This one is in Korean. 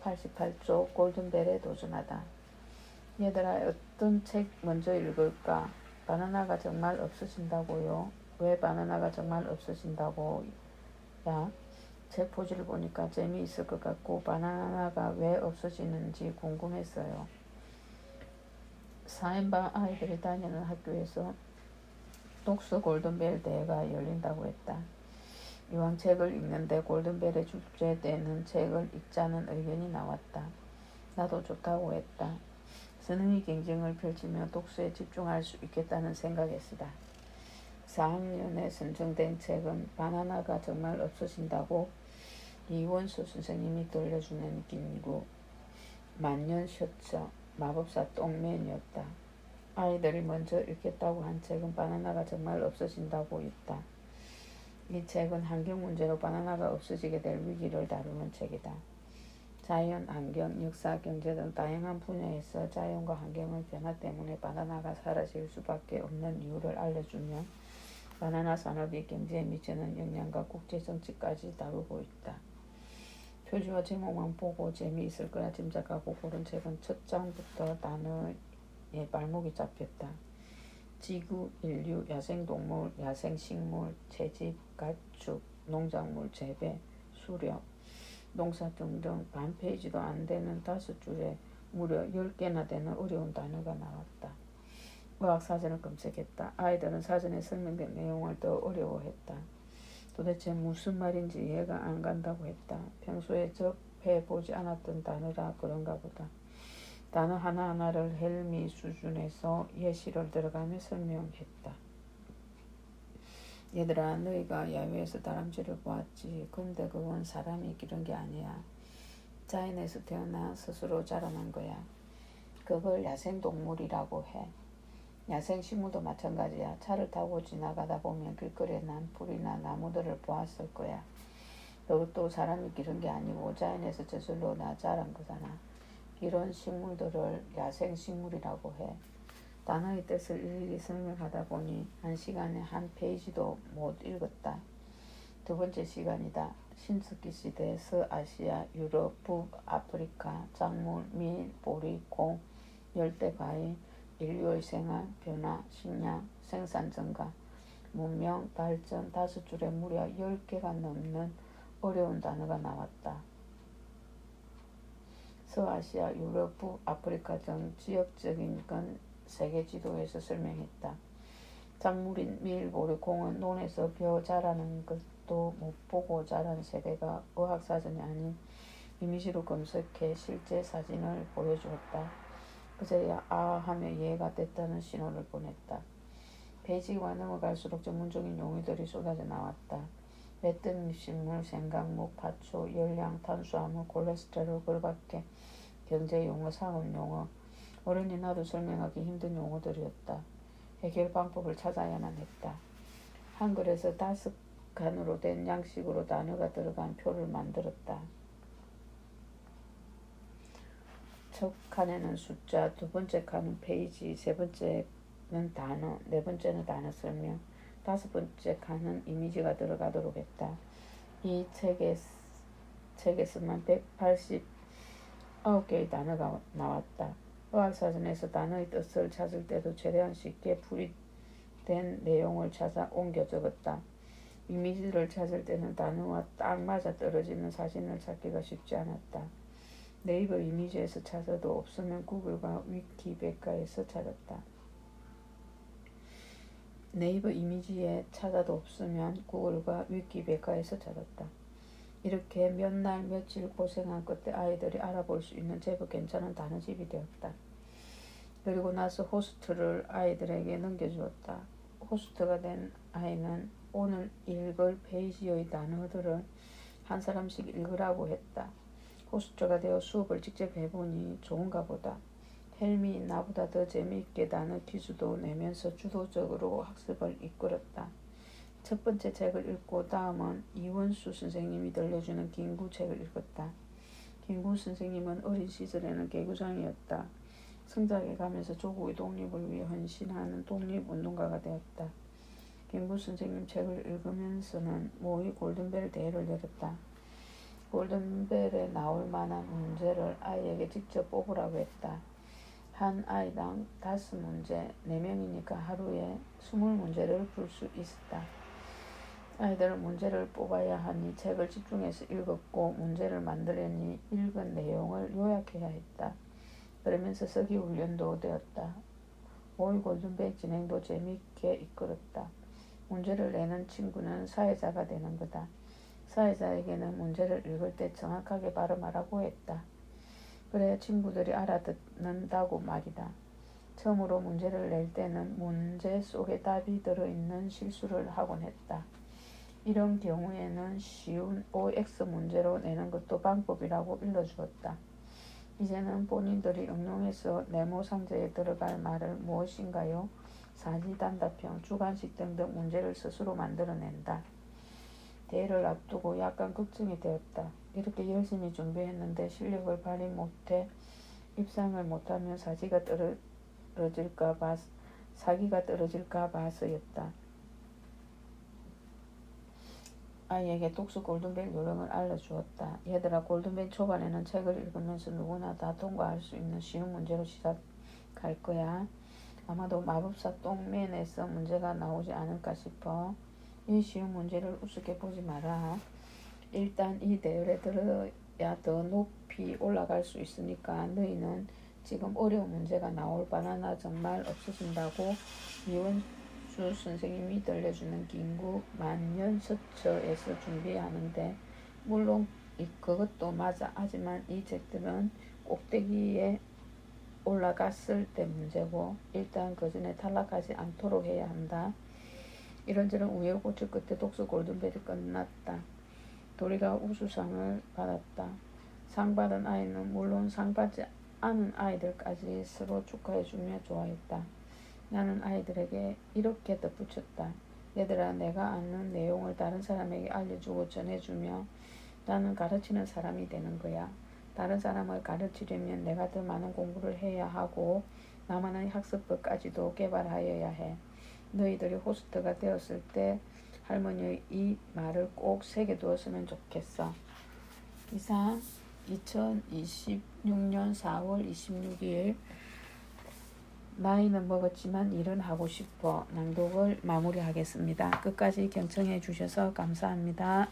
188쪽 골든벨에 도전하다. 얘들아, 어떤 책 먼저 읽을까? 바나나가 정말 없어진다고요? 왜 바나나가 정말 없어진다고? 야, 책 포즈를 보니까 재미있을 것 같고 바나나가 왜 없어지는지 궁금했어요. 4인방 아이들이 다니는 학교에서 독서 골든벨 대회가 열린다고 했다. 이왕 책을 읽는데 골든벨에 주제되는 책을 읽자는 의견이 나왔다. 나도 좋다고 했다. 선행의 경쟁을 펼치며 독서에 집중할 수 있겠다는 생각에서다. 4학년에 선정된 책은 바나나가 정말 없어진다고 이원수 선생님이 들려주는 긴구, 만년 셔츠, 마법사 똥맨이었다. 아이들이 먼저 읽겠다고 한 책은 바나나가 정말 없어진다고 있다. 이 책은 환경 문제로 바나나가 없어지게 될 위기를 다루는 책이다. 자연, 환경, 역사, 경제 등 다양한 분야에서 자연과 환경의 변화 때문에 바나나가 사라질 수밖에 없는 이유를 알려주며 바나나 산업이 경제에 미치는 영향과 국제정치까지 다루고 있다. 표지와 제목만 보고 재미있을 거라 짐작하고 고른 책은 첫 장부터 단어에 발목이 잡혔다. 지구, 인류, 야생동물, 야생식물, 채집, 가축, 농작물 재배, 수렵, 농사 등등 반 페이지도 안 되는 5줄에 무려 10개나 되는 어려운 단어가 나왔다. 의학사전을 검색했다. 아이들은 사전에 설명된 내용을 더 어려워했다. 도대체 무슨 말인지 이해가 안 간다고 했다. 평소에 접해보지 않았던 단어라 그런가 보다. 단어 하나하나를 헬미 수준에서 예시를 들어가며 설명했다. 얘들아, 너희가 야외에서 다람쥐를 보았지. 근데 그건 사람이 기른 게 아니야. 자연에서 태어나 스스로 자라난 거야. 그걸 야생동물이라고 해. 야생식물도 마찬가지야. 차를 타고 지나가다 보면 길거리에 난 풀이나 나무들을 보았을 거야. 그것도 사람이 기른 게 아니고 자연에서 저절로 자란 거잖아. 이런 식물들을 야생식물이라고 해. 단어의 뜻을 일일이 설명하다 보니 1시간에 한 페이지도 못 읽었다. 두 번째 시간이다. 신석기 시대 서아시아, 유럽, 북아프리카, 작물, 밀, 보리, 콩, 열대과일, 인류의 생활, 변화, 식량, 생산 증가, 문명, 발전 5줄에 무려 10개가 넘는 어려운 단어가 나왔다. 서아시아, 유럽, 북아프리카 등 지역적인 건 세계 지도에서 설명했다. 작물인 밀, 보리, 콩은 논에서 벼 자라는 것도 못 보고 자란 세대가 의학사전이 아닌 이미지로 검색해 실제 사진을 보여주었다. 그제야 아 하며 이해가 됐다는 신호를 보냈다. 페이지가 넘어갈수록 전문적인 용어들이 쏟아져 나왔다. 맷등식물, 생강목, 파초, 열량, 탄수화물, 콜레스테롤, 걸밖에 경제용어, 상업용어, 어른이 나도 설명하기 힘든 용어들이었다. 해결 방법을 찾아야만 했다. 한글에서 5칸으로 된 양식으로 단어가 들어간 표를 만들었다. 첫 칸에는 숫자, 두 번째 칸은 페이지, 세 번째는 단어, 네 번째는 단어 설명, 5번째 칸은 이미지가 들어가도록 했다. 이 책에서만 189개의 단어가 나왔다. 의학사전에서 단어의 뜻을 찾을 때도 최대한 쉽게 풀이된 내용을 찾아 옮겨 적었다. 이미지를 찾을 때는 단어와 딱 맞아 떨어지는 사진을 찾기가 쉽지 않았다. 네이버 이미지에서 찾아도 없으면 구글과 위키백과에서 찾았다. 네이버 이미지에 찾아도 없으면 구글과 위키백과에서 찾았다. 이렇게 몇 날 며칠 고생한 끝에 아이들이 알아볼 수 있는 제법 괜찮은 단어집이 되었다. 그리고 나서 호스트를 아이들에게 넘겨주었다. 호스트가 된 아이는 오늘 읽을 페이지의 단어들을 한 사람씩 읽으라고 했다. 호스트가 되어 수업을 직접 해보니 좋은가 보다. 헬미 나보다 더 재미있게 단어 퀴즈도 내면서 주도적으로 학습을 이끌었다. 첫 번째 책을 읽고 다음은 이원수 선생님이 들려주는 긴구 책을 읽었다. 긴구 선생님은 어린 시절에는 개구장이었다. 성장해 가면서 조국의 독립을 위해 헌신하는 독립운동가가 되었다. 긴구 선생님 책을 읽으면서는 모의 골든벨 대회를 열었다. 골든벨에 나올 만한 문제를 아이에게 직접 뽑으라고 했다. 한 아이당 5문제, 4명이니까 하루에 20문제를 풀 수 있었다. 아이들은 문제를 뽑아야 하니 책을 집중해서 읽었고 문제를 만들려니 읽은 내용을 요약해야 했다. 그러면서 쓰기 훈련도 되었다. 모의 골든벨 진행도 재미있게 이끌었다. 문제를 내는 친구는 사회자가 되는 거다. 사회자에게는 문제를 읽을 때 정확하게 발음하라고 했다. 그래야 친구들이 알아듣는다고 말이다. 처음으로 문제를 낼 때는 문제 속에 답이 들어있는 실수를 하곤 했다. 이런 경우에는 쉬운 OX 문제로 내는 것도 방법이라고 일러주었다. 이제는 본인들이 응용해서 네모 상자에 들어갈 말을 무엇인가요? 사지단답형, 주관식 등등 문제를 스스로 만들어낸다. 대회를 앞두고 약간 걱정이 되었다. 이렇게 열심히 준비했는데 실력을 발휘 못해 입상을 못하면 사기가 떨어질까 봐서였다. 아이에게 독서 골든벨 요령을 알려주었다. 얘들아, 골든벨 초반에는 책을 읽으면서 누구나 다 통과할 수 있는 쉬운 문제로 시작할 거야. 아마도 마법사 똥맨에서 문제가 나오지 않을까 싶어. 이 쉬운 문제를 우습게 보지 마라. 일단 이 대열에 들어야 더 높이 올라갈 수 있으니까 너희는 지금 어려운 문제가 나올 바나나 정말 없어진다고 미원수 선생님이 들려주는 긴급 만년서처에서 준비하는데 물론 그것도 맞아. 하지만 이 책들은 꼭대기에 올라갔을 때 문제고 일단 그 전에 탈락하지 않도록 해야 한다. 이런저런 우여곡절 끝에 독서 골든벨이 끝났다. 도리가 우수상을 받았다. 상 받은 아이는 물론 상 받지 않은 아이들까지 서로 축하해주며 좋아했다. 나는 아이들에게 이렇게 덧붙였다. 얘들아, 내가 아는 내용을 다른 사람에게 알려주고 전해주며 나는 가르치는 사람이 되는 거야. 다른 사람을 가르치려면 내가 더 많은 공부를 해야 하고 나만의 학습법까지도 개발하여야 해. 너희들이 호스트가 되었을 때 할머니의 이 말을 꼭 새겨두었으면 좋겠어. 이상 2026년 4월 26일 나이는 먹었지만 일은 하고 싶어 낭독을 마무리하겠습니다. 끝까지 경청해 주셔서 감사합니다.